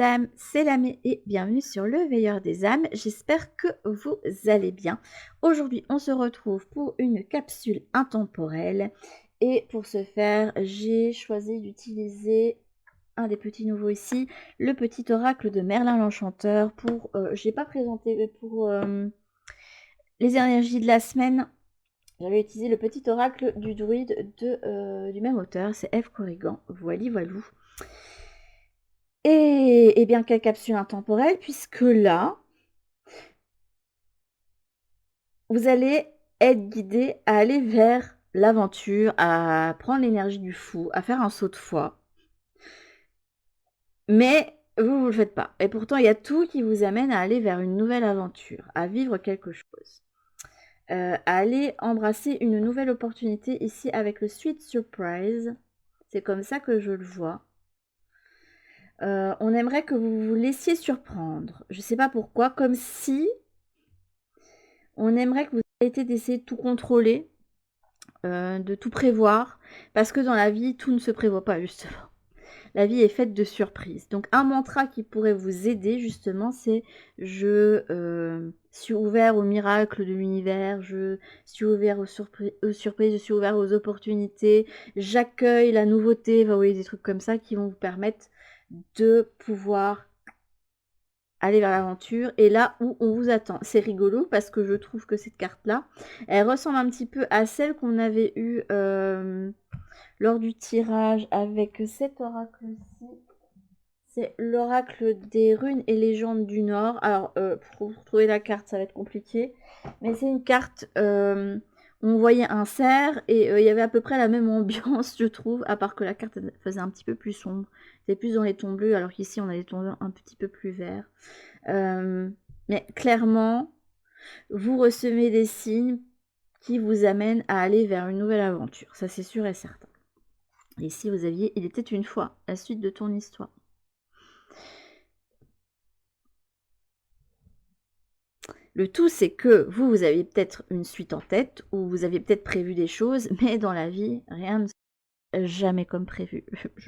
âmes, c'est Lamé et bienvenue sur le Veilleur des âmes. J'espère que vous allez bien. Aujourd'hui, on se retrouve pour une capsule intemporelle et pour ce faire, j'ai choisi d'utiliser un des petits nouveaux ici, le petit oracle de Merlin l'Enchanteur pour, je n'ai pas présenté, mais pour les énergies de la semaine. J'avais utilisé le petit oracle du druide du même auteur, c'est Eve Corrigan. Voilou. Et bien, quelle capsule intemporelle, puisque là, vous allez être guidé à aller vers l'aventure, à prendre l'énergie du fou, à faire un saut de foi. Mais vous le faites pas. Et pourtant, il y a tout qui vous amène à aller vers une nouvelle aventure, à vivre quelque chose. À aller embrasser une nouvelle opportunité ici avec le Sweet Surprise. C'est comme ça que je le vois. On aimerait que vous vous laissiez surprendre. Je ne sais pas pourquoi, comme si on aimerait que vous arrêtiez d'essayer de tout contrôler, de tout prévoir, parce que dans la vie, tout ne se prévoit pas, justement. La vie est faite de surprises. Donc un mantra qui pourrait vous aider, justement, c'est « Je suis ouvert aux miracles de l'univers, je suis ouvert aux surprises, je suis ouvert aux opportunités, j'accueille la nouveauté », vous voyez, des trucs comme ça qui vont vous permettre de pouvoir aller vers l'aventure et là où on vous attend. C'est rigolo parce que je trouve que cette carte-là, elle ressemble un petit peu à celle qu'on avait eue lors du tirage avec cet oracle-ci. C'est l'oracle des runes et légendes du Nord. Alors, pour trouver la carte, ça va être compliqué. Mais c'est une carte, on voyait un cerf et il y avait à peu près la même ambiance, je trouve, à part que la carte faisait un petit peu plus sombre. C'était plus dans les tons bleus, alors qu'ici, on a des tons un petit peu plus verts. Mais clairement, vous recevez des signes qui vous amènent à aller vers une nouvelle aventure. Ça, c'est sûr et certain. Et ici, vous aviez « Il était une fois », la suite de ton histoire. Le tout, c'est que vous aviez peut-être une suite en tête, ou vous aviez peut-être prévu des choses, mais dans la vie, rien ne jamais comme prévu.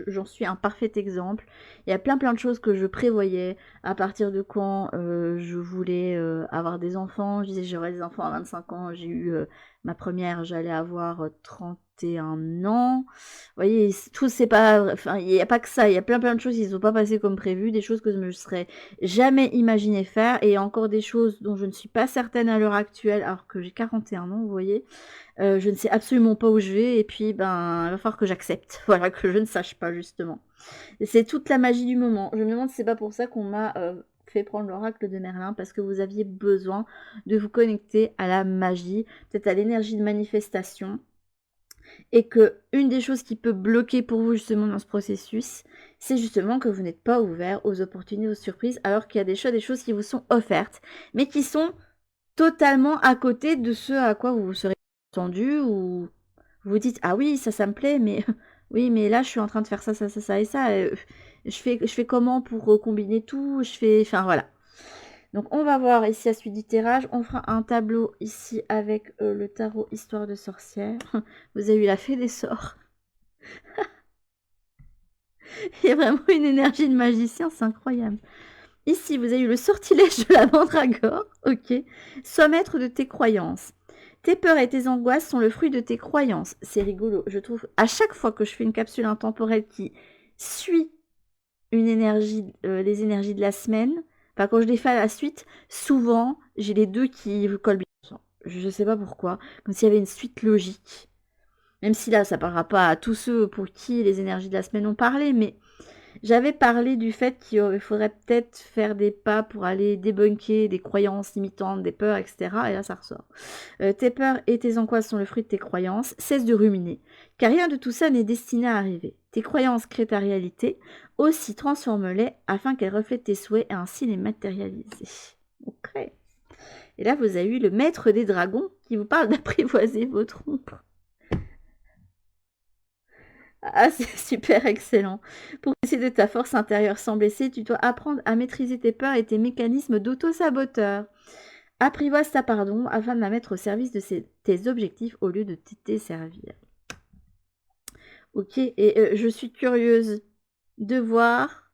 J'en suis un parfait exemple. Il y a plein de choses que je prévoyais à partir de quand je voulais avoir des enfants. Je disais j'aurais des enfants à 25 ans. J'ai eu ma première, j'allais avoir 31 ans. Vous voyez, tout c'est pas... Enfin, il n'y a pas que ça. Il y a plein de choses qui ne sont pas passées comme prévu. Des choses que je me serais jamais imaginé faire. Et encore des choses dont je ne suis pas certaine à l'heure actuelle, alors que j'ai 41 ans, vous voyez. Je ne sais absolument pas où je vais et puis ben il va falloir que j'accepte, voilà, que je ne sache pas justement. Et c'est toute la magie du moment. Je me demande si c'est pas pour ça qu'on m'a fait prendre l'oracle de Merlin, parce que vous aviez besoin de vous connecter à la magie, peut-être à l'énergie de manifestation, et que une des choses qui peut bloquer pour vous justement dans ce processus, c'est justement que vous n'êtes pas ouvert aux opportunités, aux surprises, alors qu'il y a des choses qui vous sont offertes, mais qui sont totalement à côté de ce à quoi vous serez tendu, ou vous dites ah oui ça me plaît, mais oui mais là je suis en train de faire ça et ça, je fais comment pour combiner tout, enfin voilà. Donc on va voir ici à suite du tirage, on fera un tableau ici avec le tarot histoire de sorcière. Vous avez eu la fée des sorts. Il y a vraiment une énergie de magicien, c'est incroyable. Ici, vous avez eu le sortilège de la mandragore, ok. Sois maître de tes croyances. Tes peurs et tes angoisses sont le fruit de tes croyances. C'est rigolo, je trouve. À chaque fois que je fais une capsule intemporelle qui suit une énergie, les énergies de la semaine, enfin quand je les fais à la suite, souvent j'ai les deux qui collent bien ensemble. Je ne sais pas pourquoi, comme s'il y avait une suite logique. Même si là, ça ne parlera pas à tous ceux pour qui les énergies de la semaine ont parlé, mais j'avais parlé du fait qu'il faudrait peut-être faire des pas pour aller débunker des croyances limitantes, des peurs, etc. Et là, ça ressort. Tes peurs et tes angoisses sont le fruit de tes croyances. Cesse de ruminer, car rien de tout ça n'est destiné à arriver. Tes croyances créent ta réalité. Aussi, transforme-les afin qu'elles reflètent tes souhaits et ainsi les matérialiser. Ok. Et là, vous avez eu le maître des dragons qui vous parle d'apprivoiser votre ombre. Ah, c'est super excellent. Pour essayer de ta force intérieure sans blesser, tu dois apprendre à maîtriser tes peurs et tes mécanismes d'auto-saboteur. Apprivoise ta pardon afin de la mettre au service de tes objectifs au lieu de te servir. Ok, et je suis curieuse de voir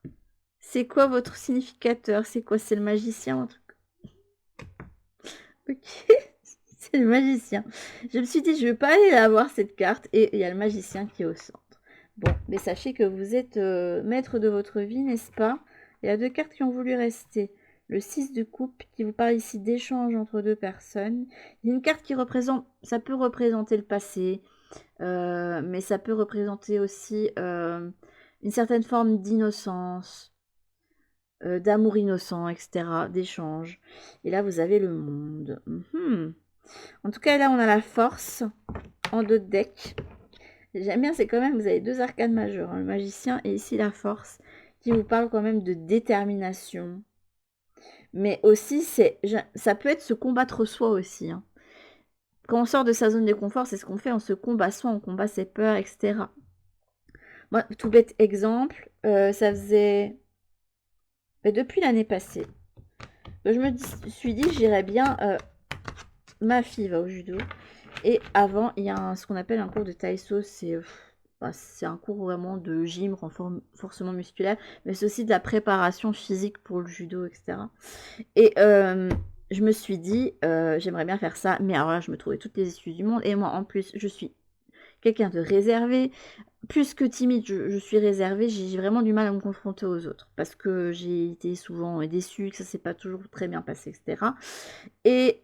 C'est quoi votre significateur? C'est quoi? C'est le magicien? Un truc. Ok, c'est le magicien. Je me suis dit, je vais pas aller la voir cette carte. Et il y a le magicien qui est au centre. Bon, mais sachez que vous êtes maître de votre vie, n'est-ce pas? Il y a deux cartes qui ont voulu rester. Le 6 de coupe qui vous parle ici d'échange entre deux personnes. Il y a une carte qui représente, ça peut représenter le passé, mais ça peut représenter aussi une certaine forme d'innocence, d'amour innocent, etc., d'échange. Et là, vous avez le monde. En tout cas, là, on a la force en deux decks. J'aime bien, c'est quand même, vous avez deux arcanes majeurs, hein, le magicien et ici la force, qui vous parle quand même de détermination. Mais aussi, ça peut être se combattre soi aussi. Hein. Quand on sort de sa zone de confort, c'est ce qu'on fait, on se combat soi, on combat ses peurs, etc. Moi, tout bête exemple, ça faisait... depuis l'année passée, je me suis dit, j'irais bien... ma fille va au judo. Et avant, il y a ce qu'on appelle un cours de taïso, c'est un cours vraiment de gym, renforcement musculaire, mais c'est aussi de la préparation physique pour le judo, etc. Et je me suis dit, j'aimerais bien faire ça, mais alors là, je me trouvais toutes les excuses du monde. Et moi, en plus, je suis quelqu'un de réservé, plus que timide, je suis réservée, j'ai vraiment du mal à me confronter aux autres, parce que j'ai été souvent déçue, que ça s'est pas toujours très bien passé, etc. Et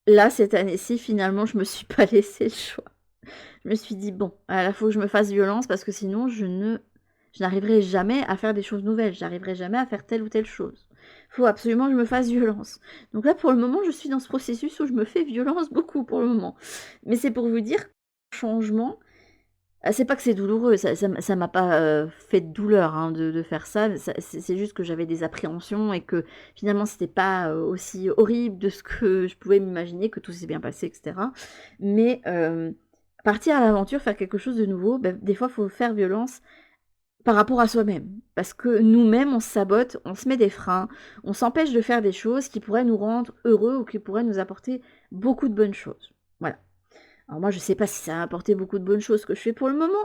là, cette année-ci, finalement, je me suis pas laissé le choix. Je me suis dit, bon, il faut que je me fasse violence parce que sinon, je n'arriverai jamais à faire des choses nouvelles. J'arriverai jamais à faire telle ou telle chose. Il faut absolument que je me fasse violence. Donc là, pour le moment, je suis dans ce processus où je me fais violence beaucoup pour le moment. Mais c'est pour vous dire, changement, c'est pas que c'est douloureux, ça m'a pas fait de douleur hein, de faire ça. C'est juste que j'avais des appréhensions et que finalement c'était pas aussi horrible de ce que je pouvais m'imaginer, que tout s'est bien passé, etc. Mais partir à l'aventure, faire quelque chose de nouveau, ben, des fois il faut faire violence par rapport à soi-même. Parce que nous-mêmes, on se sabote, on se met des freins, on s'empêche de faire des choses qui pourraient nous rendre heureux ou qui pourraient nous apporter beaucoup de bonnes choses. Voilà. Alors moi, je sais pas si ça a apporté beaucoup de bonnes choses que je fais pour le moment,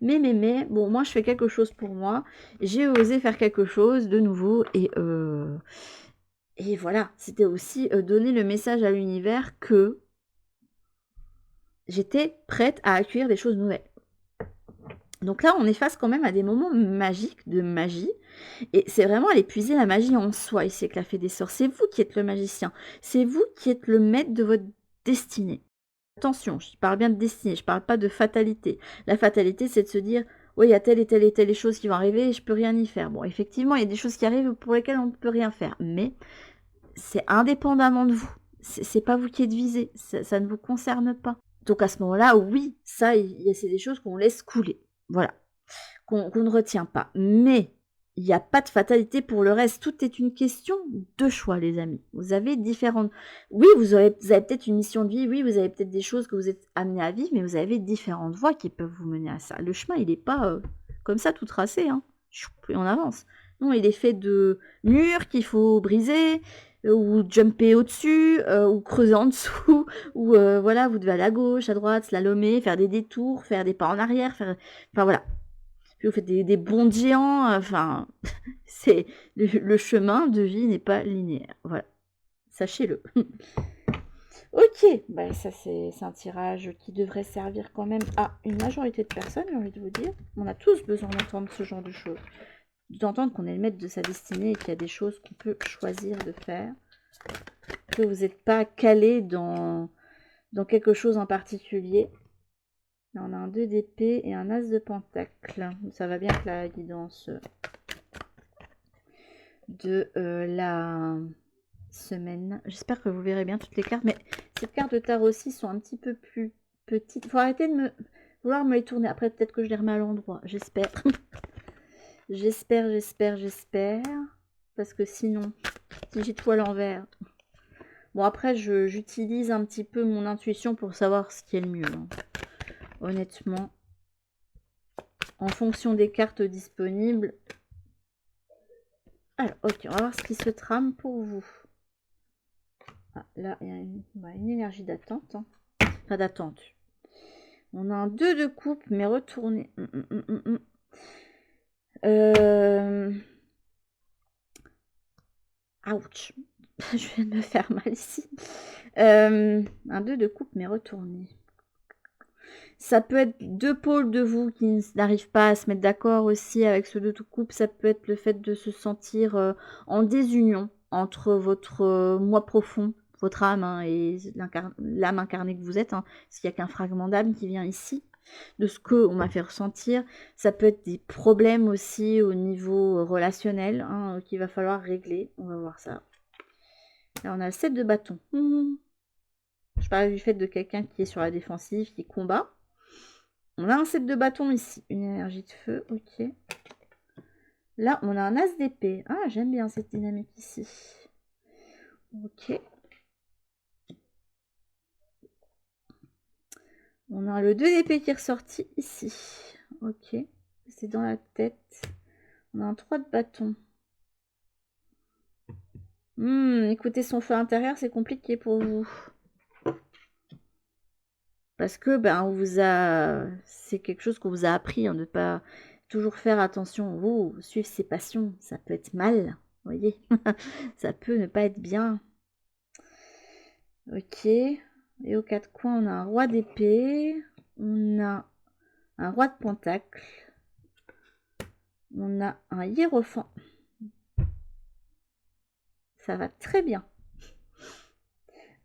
mais, bon, moi, je fais quelque chose pour moi. J'ai osé faire quelque chose de nouveau et voilà, c'était aussi donner le message à l'univers que j'étais prête à accueillir des choses nouvelles. Donc là, on est face quand même à des moments magiques, de magie, et c'est vraiment aller puiser la magie en soi ici avec la Fée des Sorts. C'est vous qui êtes le magicien, c'est vous qui êtes le maître de votre destinée. Attention, je parle bien de destinée, je parle pas de fatalité. La fatalité, c'est de se dire, oui, il y a telle et telle et telle choses qui vont arriver et je peux rien y faire. Bon, effectivement, il y a des choses qui arrivent pour lesquelles on ne peut rien faire, mais c'est indépendamment de vous. C'est pas vous qui êtes visé, ça ne vous concerne pas. Donc à ce moment-là, oui, ça, c'est des choses qu'on laisse couler. Voilà, qu'on ne retient pas. Mais il n'y a pas de fatalité pour le reste. Tout est une question de choix, les amis. Vous avez différentes... Oui, vous avez peut-être une mission de vie, oui, vous avez peut-être des choses que vous êtes amenés à vivre, mais vous avez différentes voies qui peuvent vous mener à ça. Le chemin, il n'est pas comme ça tout tracé. Hein. Plus on avance. Non, il est fait de murs qu'il faut briser, ou jumper au-dessus, ou creuser en dessous, ou voilà, vous devez aller à gauche, à droite, slalomer, faire des détours, faire des pas en arrière, enfin voilà. Puis vous faites des bonds de géants, enfin, c'est le chemin de vie n'est pas linéaire. Voilà, sachez-le. Ok, bah ça c'est un tirage qui devrait servir quand même à une majorité de personnes, j'ai envie de vous dire. On a tous besoin d'entendre ce genre de choses. D'entendre qu'on est le maître de sa destinée et qu'il y a des choses qu'on peut choisir de faire. Que vous n'êtes pas calé dans quelque chose en particulier. Là, on a un 2 d'épée et un as de pentacle. Ça va bien avec la guidance de la semaine. J'espère que vous verrez bien toutes les cartes. Mais ces cartes de tarot aussi sont un petit peu plus petites. Il faut arrêter de vouloir me les tourner. Après, peut-être que je les remets à l'endroit. J'espère. J'espère. Parce que sinon, si j'ai tout à l'envers... Bon, après, j'utilise un petit peu mon intuition pour savoir ce qui est le mieux. Hein. Honnêtement, en fonction des cartes disponibles. Alors, ok, on va voir ce qui se trame pour vous. Ah, là, il y a une énergie d'attente. Hein. Enfin, d'attente. On a un 2 de coupe, mais retourné. Ouch. Je viens de me faire mal ici. Un 2 de coupe, mais retourné. Ça peut être 2 pôles de vous qui n'arrivent pas à se mettre d'accord aussi avec ce 2 de coupe. Ça peut être le fait de se sentir en désunion entre votre moi profond, votre âme, hein, et l'âme incarnée que vous êtes, hein, parce qu'il n'y a qu'un fragment d'âme qui vient ici. De ce qu'on m'a fait ressentir, ça peut être des problèmes aussi au niveau relationnel, hein, qu'il va falloir régler. On va voir ça. Là, on a le 7 de bâton. Je parlais du fait de quelqu'un qui est sur la défensive, qui combat. On a un 7 de bâton ici. Une énergie de feu, ok. Là, on a un as d'épée. Ah, j'aime bien cette dynamique ici. Ok. On a le 2 d'épée qui est ressorti ici. Ok. C'est dans la tête. On a un 3 de bâton. Écoutez, son feu intérieur, c'est compliqué pour vous. Parce que c'est quelque chose qu'on vous a appris, hein, de ne pas toujours faire attention. Suivre ses passions, ça peut être mal, vous voyez. Ça peut ne pas être bien. Ok. Et aux quatre coins, on a un roi d'épée. On a un roi de pentacle. On a un hiérophant. Ça va très bien.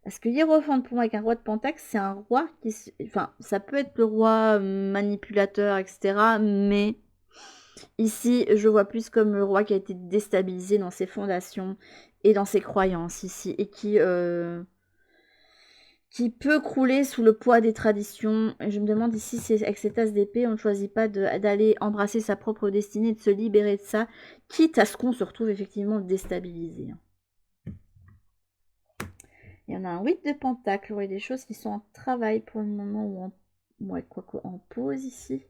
Parce que hiérophant pour moi avec un roi de pentacle, c'est un roi qui... Enfin, ça peut être le roi manipulateur, etc. Mais ici, je vois plus comme le roi qui a été déstabilisé dans ses fondations et dans ses croyances ici. Et qui peut crouler sous le poids des traditions. Et je me demande ici si avec cet as d'épée, on ne choisit pas d'aller embrasser sa propre destinée, de se libérer de ça, quitte à ce qu'on se retrouve effectivement déstabilisé. Il y en a un 8 de pentacle. Vous voyez des choses qui sont en travail pour le moment ou en pause ici.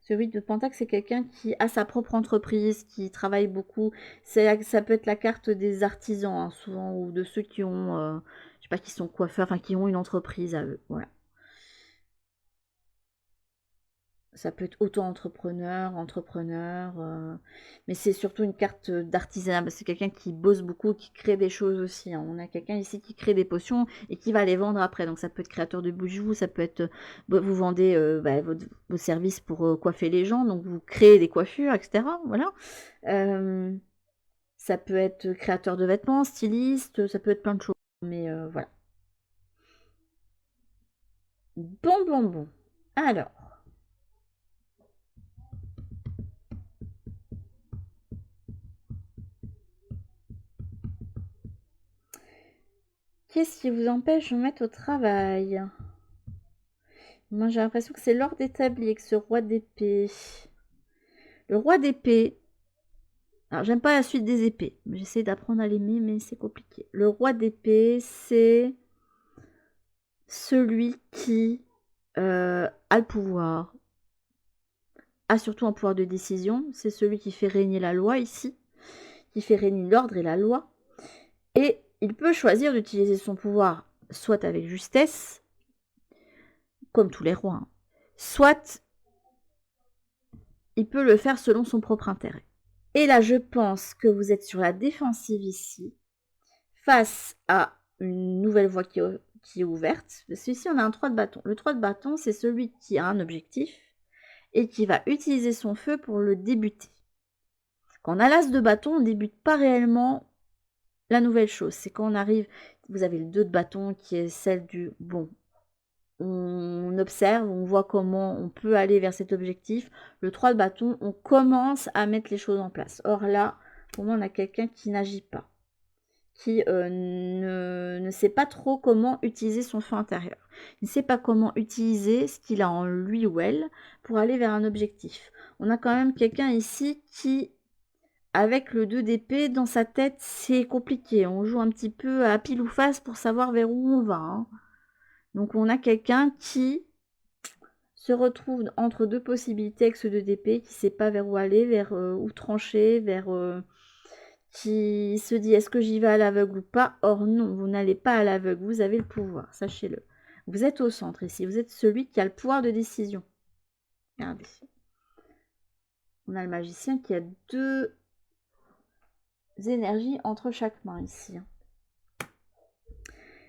Ce 8 de pentacle, c'est quelqu'un qui a sa propre entreprise, qui travaille beaucoup. Ça peut être la carte des artisans, hein, souvent, ou de ceux qui ont, je sais pas, qui sont coiffeurs, enfin, qui ont une entreprise à eux. Voilà. Ça peut être auto-entrepreneur, entrepreneur, mais c'est surtout une carte d'artisanat. C'est quelqu'un qui bosse beaucoup, qui crée des choses aussi, hein. On a quelqu'un ici qui crée des potions et qui va les vendre après. Donc ça peut être créateur de bijoux, ça peut être, vous vendez vos services pour coiffer les gens, donc vous créez des coiffures, etc. Voilà. Ça peut être créateur de vêtements, styliste, ça peut être plein de choses. Mais voilà. Bon. Alors. Qu'est-ce qui vous empêche de mettre au travail? Moi, j'ai l'impression que c'est l'ordre établi avec ce roi d'épée. Le roi d'épée. Alors, j'aime pas la suite des épées. J'essaie d'apprendre à l'aimer, mais c'est compliqué. Le roi d'épée, c'est celui qui a le pouvoir, a surtout un pouvoir de décision. C'est celui qui fait régner la loi ici, qui fait régner l'ordre et la loi. Et il peut choisir d'utiliser son pouvoir soit avec justesse, comme tous les rois, hein, soit il peut le faire selon son propre intérêt. Et là, je pense que vous êtes sur la défensive ici, face à une nouvelle voie qui est ouverte. Parce qu'ici, on a un 3 de bâton. Le 3 de bâton, c'est celui qui a un objectif et qui va utiliser son feu pour le débuter. Quand on a l'as de bâton, on ne débute pas réellement la nouvelle chose. C'est quand on arrive, vous avez le 2 de bâton qui est celle du bon. On observe, on voit comment on peut aller vers cet objectif. Le 3 de bâton, on commence à mettre les choses en place. Or là, pour moi, on a quelqu'un qui n'agit pas, qui ne sait pas trop comment utiliser son feu intérieur. Il ne sait pas comment utiliser ce qu'il a en lui ou elle pour aller vers un objectif. On a quand même quelqu'un ici qui, avec le 2 d'épée, dans sa tête, c'est compliqué. On joue un petit peu à pile ou face pour savoir vers où on va, hein. Donc on a quelqu'un qui se retrouve entre deux possibilités avec ce 2 d'épée, qui ne sait pas vers où aller, vers où trancher, qui se dit est-ce que j'y vais à l'aveugle ou pas. Or non, vous n'allez pas à l'aveugle, vous avez le pouvoir, sachez-le. Vous êtes au centre ici, vous êtes celui qui a le pouvoir de décision. Regardez. On a le magicien qui a 2 énergies entre chaque main ici.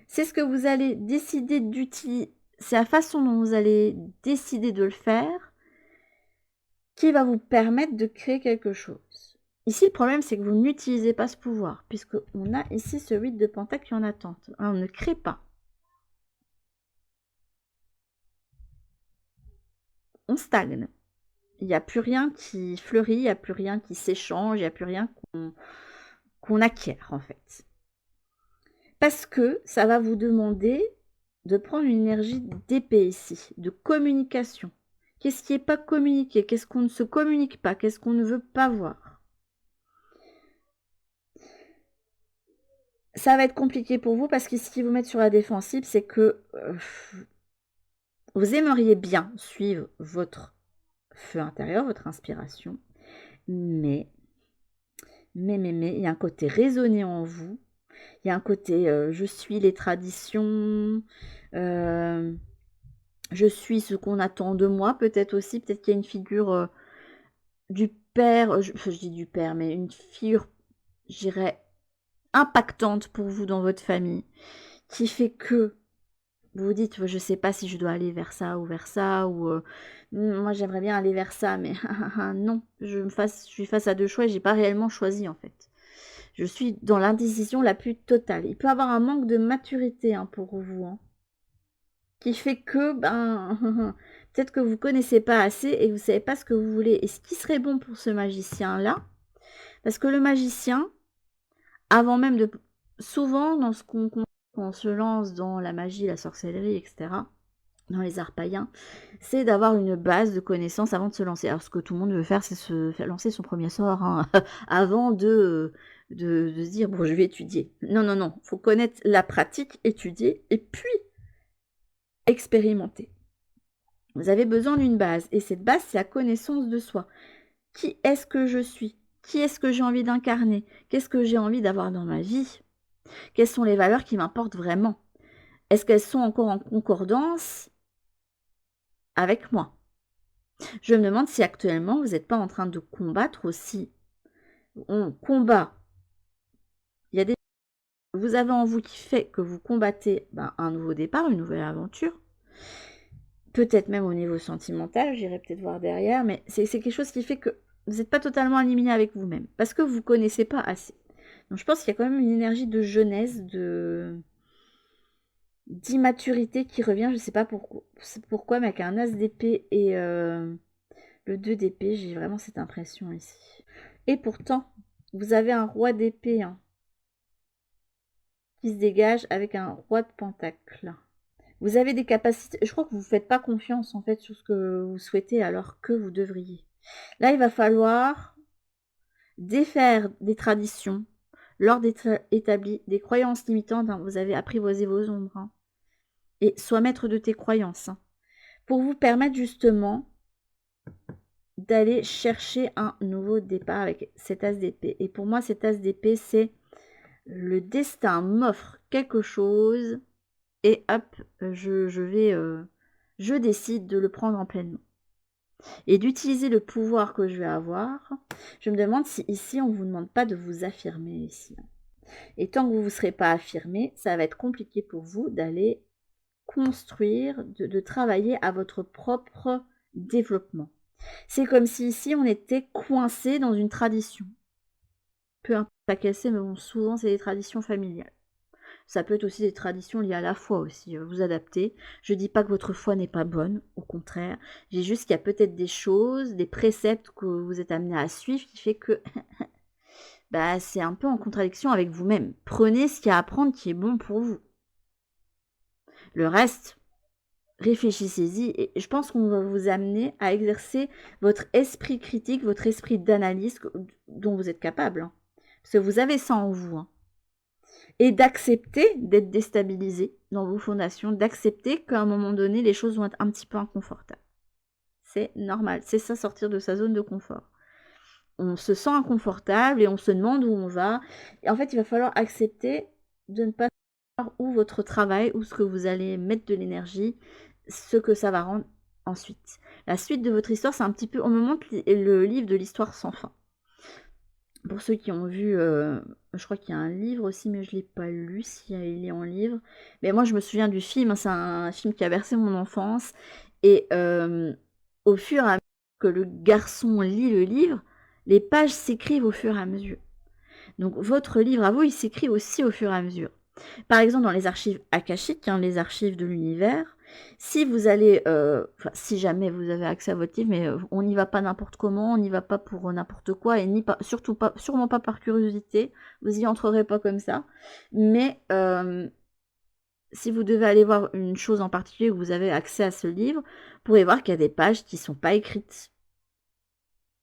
C'est ce que vous allez décider d'utiliser, c'est la façon dont vous allez décider de le faire qui va vous permettre de créer quelque chose. Ici, le problème, c'est que vous n'utilisez pas ce pouvoir, puisqu'on a ici ce 8 de pentacle qui est en attente. On ne crée pas. On stagne. Il n'y a plus rien qui fleurit, il n'y a plus rien qui s'échange, il n'y a plus rien qu'on acquiert, en fait. Parce que ça va vous demander de prendre une énergie d'épée ici, de communication. Qu'est-ce qui n'est pas communiqué? Qu'est-ce qu'on ne se communique pas? Qu'est-ce qu'on ne veut pas voir? Ça va être compliqué pour vous parce que ce qui vous met sur la défensive, c'est que vous aimeriez bien suivre votre feu intérieur, votre inspiration, mais il y a un côté raisonné en vous. Il y a un côté je suis les traditions, je suis ce qu'on attend de moi, peut-être aussi. Peut-être qu'il y a une figure du père, je dis du père, mais une figure, je dirais, impactante pour vous dans votre famille, qui fait que vous vous dites, je ne sais pas si je dois aller vers ça, ou moi j'aimerais bien aller vers ça, mais non, je suis face à 2 choix et j'ai pas réellement choisi en fait. Je suis dans l'indécision la plus totale. Il peut y avoir un manque de maturité pour vous, qui fait que, peut-être que vous ne connaissez pas assez et vous ne savez pas ce que vous voulez. Et ce qui serait bon pour ce magicien-là, parce que le magicien, avant même de... Souvent, dans ce quand on se lance dans la magie, la sorcellerie, etc., dans les arts païens, c'est d'avoir une base de connaissances avant de se lancer. Alors, ce que tout le monde veut faire, c'est se faire lancer son premier sort avant de se dire, bon, je vais étudier. Non, non, non, il faut connaître la pratique, étudier, et puis expérimenter. Vous avez besoin d'une base, et cette base, c'est la connaissance de soi. Qui est-ce que je suis? Qui est-ce que j'ai envie d'incarner? Qu'est-ce que j'ai envie d'avoir dans ma vie? Quelles sont les valeurs qui m'importent vraiment? Est-ce qu'elles sont encore en concordance avec moi? Je me demande si actuellement vous n'êtes pas en train de combattre aussi. On combat. Il y a des choses que vous avez en vous qui fait que vous combattez un nouveau départ, une nouvelle aventure. Peut-être même au niveau sentimental, j'irai peut-être voir derrière, mais c'est quelque chose qui fait que vous n'êtes pas totalement aligné avec vous-même, parce que vous ne connaissez pas assez. Donc je pense qu'il y a quand même une énergie de jeunesse, d'immaturité qui revient, je ne sais pas pourquoi, mais avec un as d'épée et le 2 d'épée, j'ai vraiment cette impression ici. Et pourtant, vous avez un roi d'épée qui se dégage avec un roi de pentacle. Vous avez des capacités, je crois que vous ne faites pas confiance en fait sur ce que vous souhaitez alors que vous devriez. Là, il va falloir défaire des traditions, l'ordre établi, des croyances limitantes. Vous avez apprivoisé vos ombres. Et sois maître de tes croyances. Pour vous permettre justement d'aller chercher un nouveau départ avec cet as d'épée. Et pour moi, cet as d'épée, c'est le destin m'offre quelque chose et hop, je décide de le prendre en pleine main. Et d'utiliser le pouvoir que je vais avoir. Je me demande si ici, on ne vous demande pas de vous affirmer ici. Et tant que vous ne vous serez pas affirmé, ça va être compliqué pour vous d'aller construire, de travailler à votre propre développement. C'est comme si ici, on était coincé dans une tradition. Peu importe laquelle c'est, mais bon, souvent, c'est des traditions familiales. Ça peut être aussi des traditions liées à la foi aussi, vous adapter. Je ne dis pas que votre foi n'est pas bonne, au contraire. J'ai juste qu'il y a peut-être des choses, des préceptes que vous êtes amené à suivre qui fait que c'est un peu en contradiction avec vous-même. Prenez ce qu'il y a à prendre qui est bon pour vous. Le reste, réfléchissez-y et je pense qu'on va vous amener à exercer votre esprit critique, votre esprit d'analyse dont vous êtes capable. Parce que vous avez ça en vous. Et d'accepter d'être déstabilisé dans vos fondations, d'accepter qu'à un moment donné, les choses vont être un petit peu inconfortables. C'est normal, c'est ça, sortir de sa zone de confort. On se sent inconfortable et on se demande où on va. Et en fait, il va falloir accepter de ne pas savoir où votre travail, où ce que vous allez mettre de l'énergie, ce que ça va rendre ensuite. La suite de votre histoire, c'est un petit peu, on me montre le livre de l'histoire sans fin. Pour ceux qui ont vu, je crois qu'il y a un livre aussi, mais je ne l'ai pas lu, si il est en livre. Mais moi, je me souviens du film, hein, c'est un film qui a bercé mon enfance. Et au fur et à mesure que le garçon lit le livre, les pages s'écrivent au fur et à mesure. Donc votre livre à vous, il s'écrit aussi au fur et à mesure. Par exemple, dans les archives akashiques, hein, les archives de l'univers, si vous allez, si jamais vous avez accès à votre livre, mais on n'y va pas n'importe comment, on n'y va pas pour n'importe quoi, et ni pas, surtout pas, sûrement pas par curiosité, vous y entrerez pas comme ça. Mais si vous devez aller voir une chose en particulier où vous avez accès à ce livre, vous pourrez voir qu'il y a des pages qui ne sont pas écrites.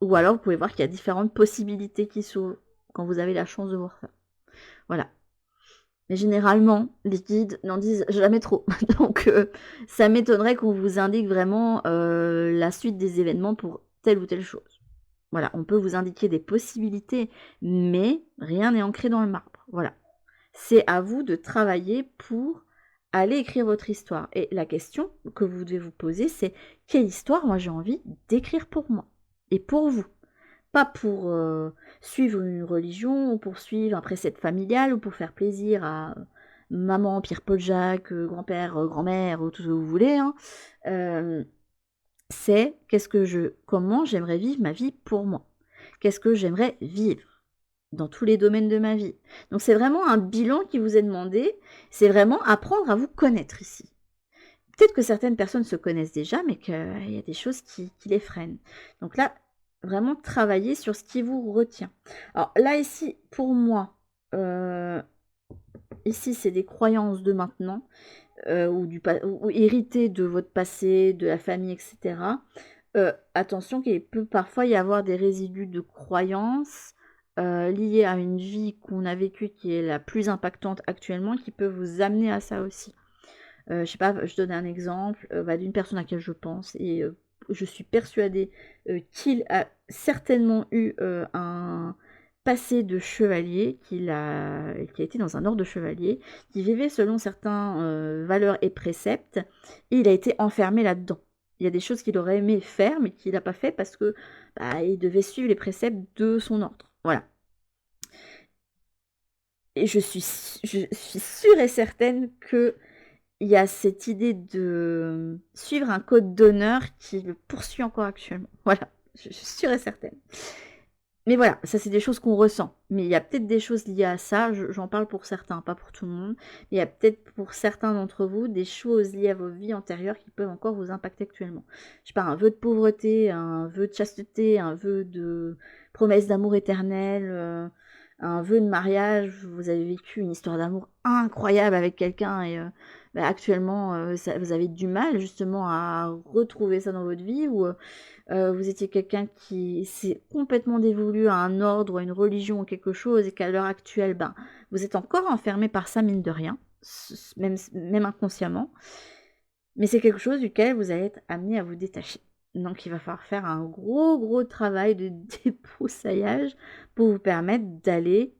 Ou alors vous pouvez voir qu'il y a différentes possibilités qui s'ouvrent quand vous avez la chance de voir ça. Voilà. Mais généralement, les guides n'en disent jamais trop. Donc, ça m'étonnerait qu'on vous indique vraiment la suite des événements pour telle ou telle chose. Voilà, on peut vous indiquer des possibilités, mais rien n'est ancré dans le marbre. Voilà. C'est à vous de travailler pour aller écrire votre histoire. Et la question que vous devez vous poser, c'est quelle histoire moi j'ai envie d'écrire pour moi et pour vous. Pas pour suivre une religion ou pour suivre un précepte familial ou pour faire plaisir à maman, Pierre-Paul Jacques, grand-père, grand-mère ou tout ce que vous voulez. Hein. C'est comment j'aimerais vivre ma vie pour moi. Qu'est-ce que j'aimerais vivre dans tous les domaines de ma vie. Donc c'est vraiment un bilan qui vous est demandé. C'est vraiment apprendre à vous connaître ici. Peut-être que certaines personnes se connaissent déjà, mais qu'il y a des choses qui les freinent. Donc là, vraiment travailler sur ce qui vous retient. Alors là, ici, pour moi, ici, c'est des croyances de maintenant, ou héritées de votre passé, de la famille, etc. Attention qu'il peut parfois y avoir des résidus de croyances liées à une vie qu'on a vécue qui est la plus impactante actuellement, qui peut vous amener à ça aussi. Je sais pas, je donne un exemple d'une personne à laquelle je pense et je suis persuadée qu'il a certainement eu un passé de chevalier, qui a été dans un ordre de chevalier, qui vivait selon certains valeurs et préceptes, et il a été enfermé là-dedans. Il y a des choses qu'il aurait aimé faire, mais qu'il n'a pas fait parce que il devait suivre les préceptes de son ordre. Voilà. Et je suis sûre et certaine que il y a cette idée de suivre un code d'honneur qui le poursuit encore actuellement. Voilà, je suis sûre et certaine. Mais voilà, ça c'est des choses qu'on ressent. Mais il y a peut-être des choses liées à ça, j'en parle pour certains, pas pour tout le monde. Mais il y a peut-être pour certains d'entre vous des choses liées à vos vies antérieures qui peuvent encore vous impacter actuellement. Je sais pas, un vœu de pauvreté, un vœu de chasteté, un vœu de promesse d'amour éternel, un vœu de mariage, vous avez vécu une histoire d'amour incroyable avec quelqu'un et actuellement vous avez du mal justement à retrouver ça dans votre vie, ou vous étiez quelqu'un qui s'est complètement dévolu à un ordre, à une religion ou quelque chose, et qu'à l'heure actuelle, vous êtes encore enfermé par ça, mine de rien, même inconsciemment, mais c'est quelque chose duquel vous allez être amené à vous détacher. Donc il va falloir faire un gros travail de débroussaillage pour vous permettre d'aller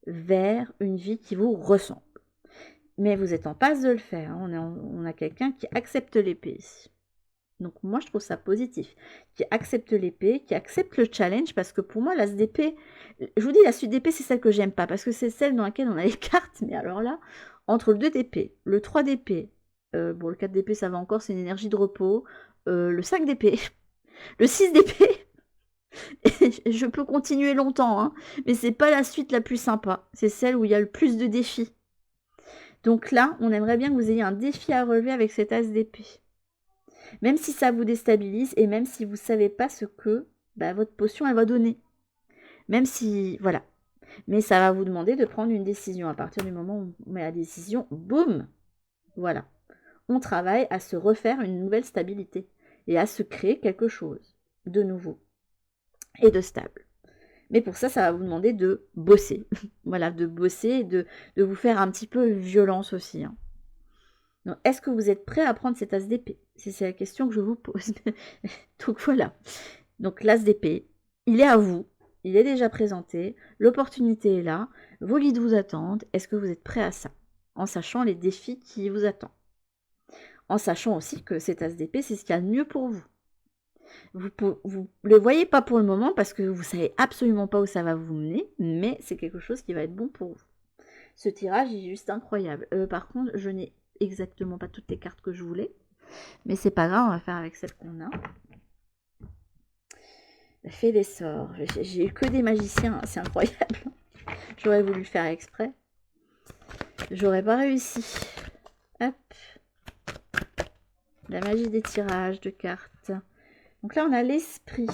vers une vie qui vous ressemble. Mais vous êtes en passe de le faire, hein. On a quelqu'un qui accepte l'épée ici. Donc moi je trouve ça positif, qui accepte l'épée, qui accepte le challenge, parce que pour moi l'as d'épée, je vous dis la suite d'épée c'est celle que j'aime pas, parce que c'est celle dans laquelle on a les cartes, mais alors là, entre le 2 d'épée, le 3 d'épée, le 4 d'épée ça va encore, c'est une énergie de repos, le 5 d'épée, le 6 d'épée, et je peux continuer longtemps, hein, mais c'est pas la suite la plus sympa, c'est celle où il y a le plus de défis. Donc là, on aimerait bien que vous ayez un défi à relever avec cet as d'épée. Même si ça vous déstabilise et même si vous ne savez pas ce que votre potion elle va donner. Même si, voilà. Mais ça va vous demander de prendre une décision. À partir du moment où on met la décision, boum, voilà. On travaille à se refaire une nouvelle stabilité et à se créer quelque chose de nouveau et de stable. Mais pour ça, ça va vous demander de bosser. Voilà, de bosser et de vous faire un petit peu violence aussi. Hein. Donc, est-ce que vous êtes prêt à prendre cet as d'épée? C'est la question que je vous pose. Donc voilà. Donc l'as d'épée, il est à vous. Il est déjà présenté. L'opportunité est là. Vos guides vous attendent. Est-ce que vous êtes prêt à ça? En sachant les défis qui vous attendent. En sachant aussi que cet as d'épée, c'est ce qu'il y a de mieux pour vous. Vous le voyez pas pour le moment parce que vous savez absolument pas où ça va vous mener, mais c'est quelque chose qui va être bon pour vous. Ce tirage est juste incroyable. Par contre, je n'ai exactement pas toutes les cartes que je voulais, mais c'est pas grave, on va faire avec celles qu'on a. Fait des sorts. J'ai eu que des magiciens, c'est incroyable. J'aurais voulu le faire exprès. J'aurais pas réussi. Hop. La magie des tirages de cartes. Donc là, on a l'esprit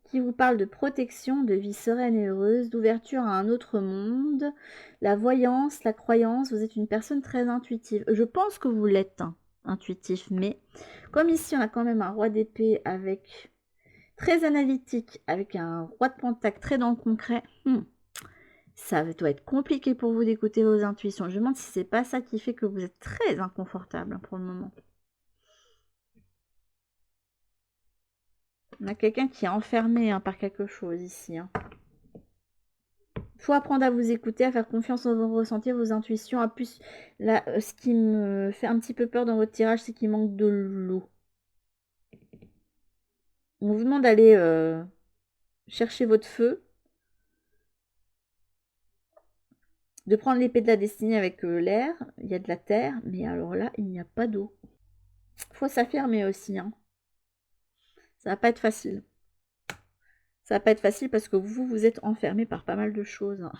qui vous parle de protection, de vie sereine et heureuse, d'ouverture à un autre monde. La voyance, la croyance, vous êtes une personne très intuitive. Je pense que vous l'êtes, hein, intuitif, mais comme ici, on a quand même un roi d'épée avec très analytique, avec un roi de pentacle très dans le concret. Ça doit être compliqué pour vous d'écouter vos intuitions. Je me demande si c'est pas ça qui fait que vous êtes très inconfortable, hein, pour le moment. On a quelqu'un qui est enfermé, hein, par quelque chose ici. Il faut apprendre à vous écouter, à faire confiance en vos ressentis, vos intuitions. À plus, là, ce qui me fait un petit peu peur dans votre tirage, c'est qu'il manque de l'eau. On vous demande d'aller chercher votre feu, de prendre l'épée de la destinée avec l'air. Il y a de la terre, mais alors là, il n'y a pas d'eau. Il faut s'affirmer aussi, hein. Ça va pas être facile. Ça va pas être facile parce que vous êtes enfermé par pas mal de choses, hein.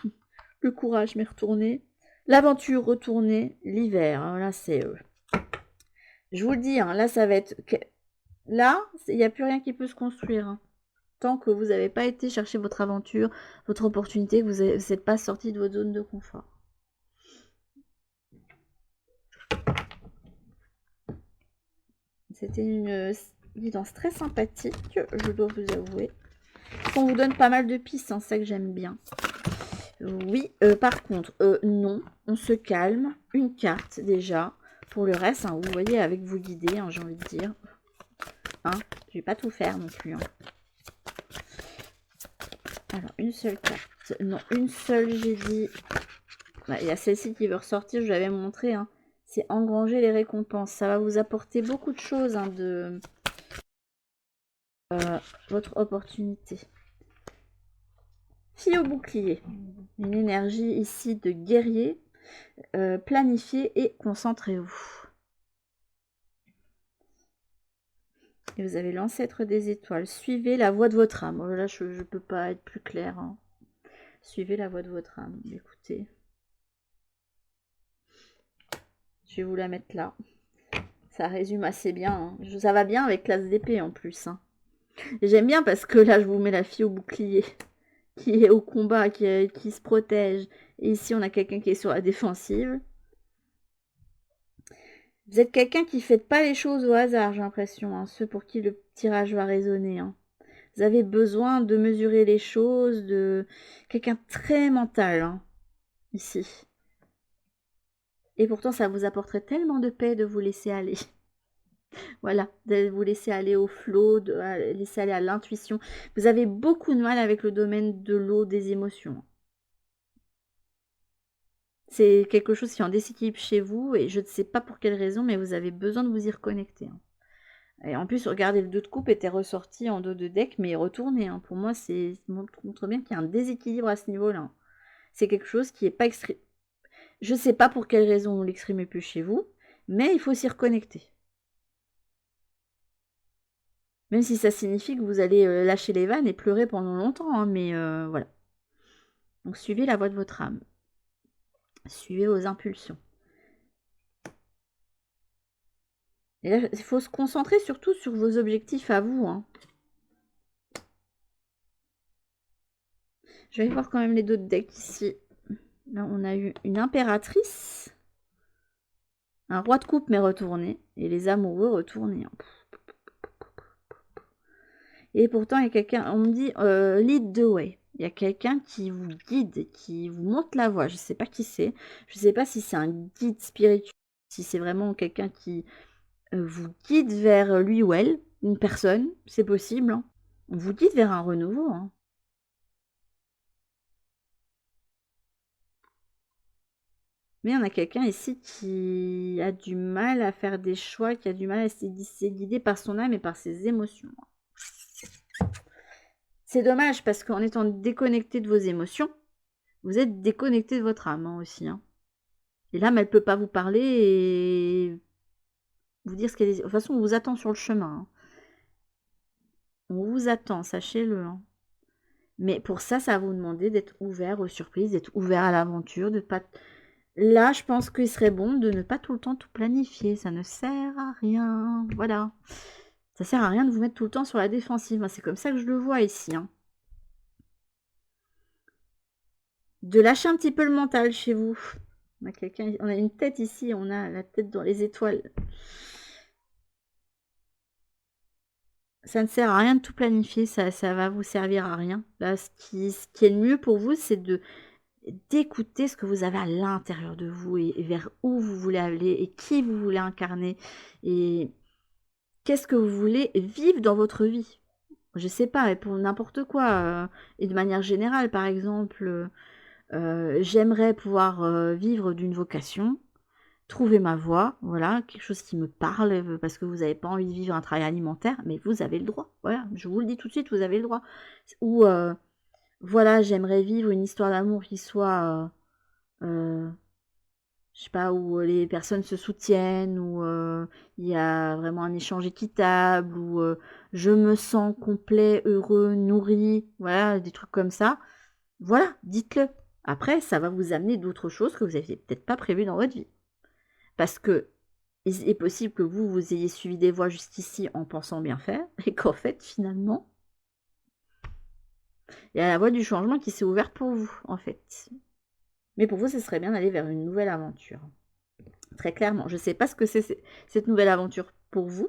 Le courage m'est retourné. L'aventure retournée. L'hiver, hein, là c'est... je vous le dis, hein, là ça va être... Là, il n'y a plus rien qui peut se construire, hein. Tant que vous n'avez pas été chercher votre aventure, votre opportunité, que vous n'êtes pas sorti de votre zone de confort. C'était une guidance très sympathique, je dois vous avouer. On vous donne pas mal de pistes, hein, c'est ça que j'aime bien. Oui, par contre, non, on se calme. Une carte déjà. Pour le reste, hein, vous voyez, avec vos guidés, hein, j'ai envie de dire. Hein, je vais pas tout faire non plus. Hein. Alors, une seule carte. Non, une seule, j'ai dit. Il y a celle-ci qui veut ressortir, je l'avais montré. Hein. C'est engranger les récompenses. Ça va vous apporter beaucoup de choses, hein, de votre opportunité. Fille au bouclier. Une énergie ici de guerrier. Planifiez et concentrez-vous. Et vous avez l'ancêtre des étoiles. Suivez la voie de votre âme. Oh, là, je ne peux pas être plus claire. Hein. Suivez la voie de votre âme. Écoutez. Je vais vous la mettre là. Ça résume assez bien. Hein. Ça va bien avec l'as d'épée en plus. Hein. J'aime bien parce que là, je vous mets la fille au bouclier. Qui est au combat, qui se protège. Et ici, on a quelqu'un qui est sur la défensive. Vous êtes quelqu'un qui ne fait pas les choses au hasard, j'ai l'impression. Hein. Ceux pour qui le tirage va résonner. Hein. Vous avez besoin de mesurer les choses, de quelqu'un très mental, hein, ici. Et pourtant, ça vous apporterait tellement de paix de vous laisser aller. Voilà, de vous laisser aller au flot, de laisser aller à l'intuition. Vous avez beaucoup de mal avec le domaine de l'eau, des émotions. C'est quelque chose qui est en déséquilibre chez vous et je ne sais pas pour quelle raison, mais vous avez besoin de vous y reconnecter. Hein. Et en plus, regardez, le 2 de coupe était ressorti en dos de deck, mais retourné. Hein. Pour moi, ça montre bien qu'il y a un déséquilibre à ce niveau-là. C'est quelque chose qui n'est pas exprimé. Je ne sais pas pour quelle raison vous ne l'exprimez plus chez vous, mais il faut s'y reconnecter. Même si ça signifie que vous allez lâcher les vannes et pleurer pendant longtemps, hein, mais voilà. Donc suivez la voie de votre âme. Suivez vos impulsions. Et là, il faut se concentrer surtout sur vos objectifs à vous. Hein. Je vais voir quand même les d'autres decks ici. Là, on a eu une impératrice. Un roi de coupe mais retourné. Et les amoureux retournés. Hein. Et pourtant, il y a quelqu'un, on me dit lead the way. Il y a quelqu'un qui vous guide, qui vous montre la voie. Je ne sais pas qui c'est. Je ne sais pas si c'est un guide spirituel, si c'est vraiment quelqu'un qui vous guide vers lui ou elle, une personne, c'est possible. Hein. On vous guide vers un renouveau. Hein. Mais on a quelqu'un ici qui a du mal à faire des choix, qui a du mal à se guider par son âme et par ses émotions. C'est dommage parce qu'en étant déconnecté de vos émotions, vous êtes déconnecté de votre âme hein, aussi. Hein. Et l'âme, elle peut pas vous parler et vous dire ce qu'elle est. De toute façon, on vous attend sur le chemin. Hein. On vous attend, sachez-le. Hein. Mais pour ça, ça va vous demander d'être ouvert aux surprises, d'être ouvert à l'aventure, de pas. Là, je pense qu'il serait bon de ne pas tout le temps tout planifier. Ça ne sert à rien. Voilà. Ça sert à rien de vous mettre tout le temps sur la défensive. Moi, c'est comme ça que je le vois ici. Hein. De lâcher un petit peu le mental chez vous. On a une tête ici, on a la tête dans les étoiles. Ça ne sert à rien de tout planifier, ça va vous servir à rien. Là, ce qui est le mieux pour vous, c'est d'écouter ce que vous avez à l'intérieur de vous et vers où vous voulez aller et qui vous voulez incarner et qu'est-ce que vous voulez vivre dans votre vie. Je sais pas, pour n'importe quoi. Et de manière générale, par exemple, j'aimerais pouvoir vivre d'une vocation, trouver ma voie, voilà, quelque chose qui me parle, parce que vous n'avez pas envie de vivre un travail alimentaire, mais vous avez le droit. Voilà, je vous le dis tout de suite, vous avez le droit. Ou voilà, j'aimerais vivre une histoire d'amour qui soit, je sais pas, où les personnes se soutiennent, où il y a vraiment un échange équitable, où je me sens complet, heureux, nourri, voilà, des trucs comme ça. Voilà, dites-le. Après, ça va vous amener d'autres choses que vous n'aviez peut-être pas prévues dans votre vie. Parce que il est possible que vous ayez suivi des voies jusqu'ici en pensant bien faire, et qu'en fait, finalement, il y a la voie du changement qui s'est ouverte pour vous, en fait. Mais pour vous, ce serait bien d'aller vers une nouvelle aventure. Très clairement. Je ne sais pas ce que c'est cette nouvelle aventure pour vous.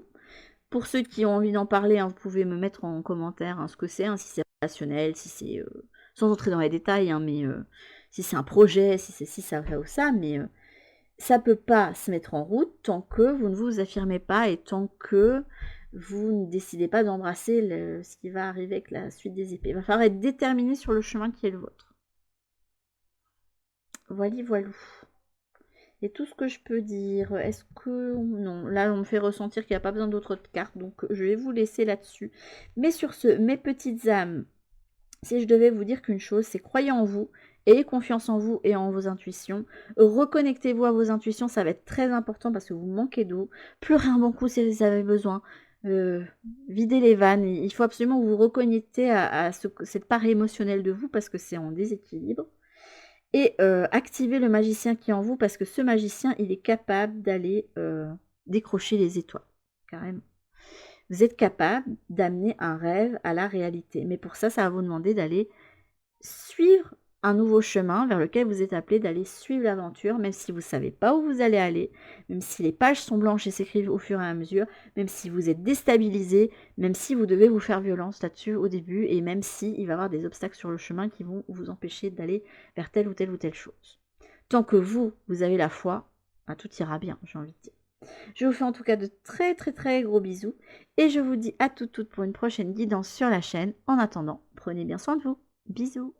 Pour ceux qui ont envie d'en parler, hein, vous pouvez me mettre en commentaire hein, ce que c'est, hein, si c'est relationnel, si c'est... sans entrer dans les détails, hein, mais si c'est un projet, si c'est ci, ça ou ça, mais ça ne peut pas se mettre en route tant que vous ne vous affirmez pas et tant que vous ne décidez pas d'embrasser ce qui va arriver avec la suite des épées. Il va falloir être déterminé sur le chemin qui est le vôtre. Voilà, voilou. Et tout ce que je peux dire, est-ce que... Non, là on me fait ressentir qu'il n'y a pas besoin d'autres cartes, donc je vais vous laisser là-dessus. Mais sur ce, mes petites âmes, si je devais vous dire qu'une chose, c'est croyez en vous, ayez confiance en vous et en vos intuitions. Reconnectez-vous à vos intuitions, ça va être très important parce que vous manquez d'eau. Pleurez un bon coup si vous avez besoin. Videz les vannes. Il faut absolument que vous reconnectez à cette part émotionnelle de vous parce que c'est en déséquilibre. Et activez le magicien qui est en vous parce que ce magicien, il est capable d'aller décrocher les étoiles, carrément. Vous êtes capable d'amener un rêve à la réalité. Mais pour ça, ça va vous demander d'aller suivre un nouveau chemin vers lequel vous êtes appelé d'aller suivre l'aventure, même si vous ne savez pas où vous allez aller, même si les pages sont blanches et s'écrivent au fur et à mesure, même si vous êtes déstabilisé, même si vous devez vous faire violence là-dessus au début, et même si il va y avoir des obstacles sur le chemin qui vont vous empêcher d'aller vers telle ou telle chose. Tant que vous avez la foi, tout ira bien, j'ai envie de dire. Je vous fais en tout cas de très très très gros bisous, et je vous dis à toutes pour une prochaine guidance sur la chaîne. En attendant, prenez bien soin de vous. Bisous.